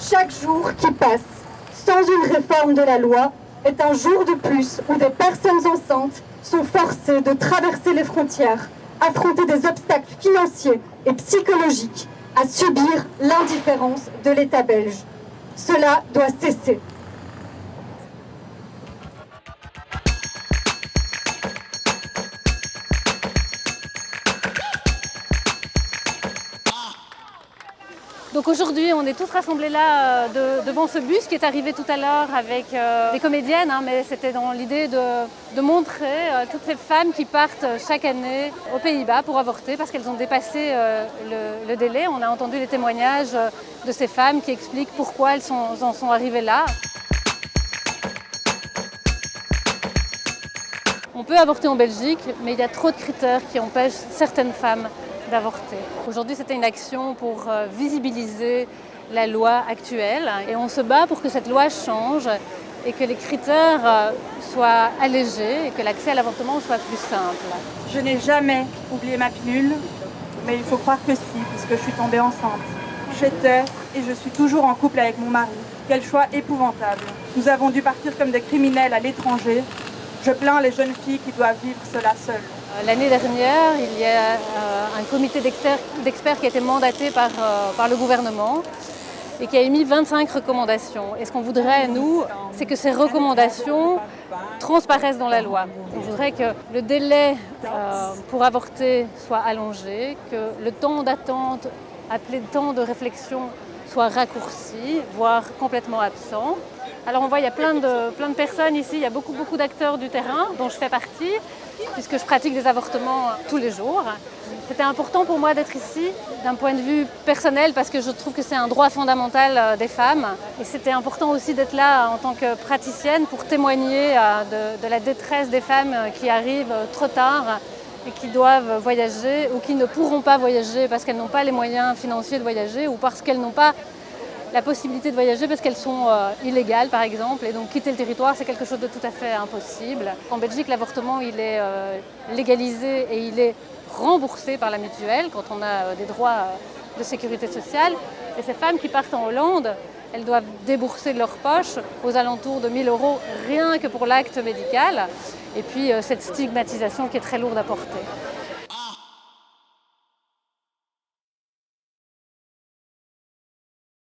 Chaque jour qui passe sans une réforme de la loi est un jour de plus où des personnes enceintes sont forcées de traverser les frontières, affronter des obstacles financiers et psychologiques, à subir l'indifférence de l'État belge. Cela doit cesser. Donc aujourd'hui, on est tous rassemblés là devant ce bus qui est arrivé tout à l'heure avec des comédiennes, mais c'était dans l'idée de montrer toutes ces femmes qui partent chaque année aux Pays-Bas pour avorter parce qu'elles ont dépassé le délai. On a entendu les témoignages de ces femmes qui expliquent pourquoi elles en sont arrivées là. On peut avorter en Belgique, mais il y a trop de critères qui empêchent certaines femmes d'avorter. Aujourd'hui, c'était une action pour visibiliser la loi actuelle et on se bat pour que cette loi change et que les critères soient allégés et que l'accès à l'avortement soit plus simple. Je n'ai jamais oublié ma pilule, mais il faut croire que si, puisque je suis tombée enceinte. J'étais et je suis toujours en couple avec mon mari. Quel choix épouvantable. Nous avons dû partir comme des criminels à l'étranger. Je plains les jeunes filles qui doivent vivre cela seules. L'année dernière, il y a un comité d'experts qui a été mandaté par le gouvernement et qui a émis 25 recommandations. Et ce qu'on voudrait, nous, c'est que ces recommandations transparaissent dans la loi. On voudrait que le délai pour avorter soit allongé, que le temps d'attente, appelé temps de réflexion, soit raccourci, voire complètement absent. Alors on voit, il y a plein de personnes ici, il y a beaucoup d'acteurs du terrain, dont je fais partie, puisque je pratique des avortements tous les jours. C'était important pour moi d'être ici, d'un point de vue personnel, parce que je trouve que c'est un droit fondamental des femmes. Et c'était important aussi d'être là en tant que praticienne pour témoigner de la détresse des femmes qui arrivent trop tard et qui doivent voyager ou qui ne pourront pas voyager parce qu'elles n'ont pas les moyens financiers de voyager ou parce qu'elles n'ont pas la possibilité de voyager parce qu'elles sont illégales par exemple, et donc quitter le territoire c'est quelque chose de tout à fait impossible. En Belgique, l'avortement il est légalisé et il est remboursé par la mutuelle quand on a des droits de sécurité sociale. Et ces femmes qui partent en Hollande, elles doivent débourser de leur poche aux alentours de 1 000 € rien que pour l'acte médical. Et puis cette stigmatisation qui est très lourde à porter.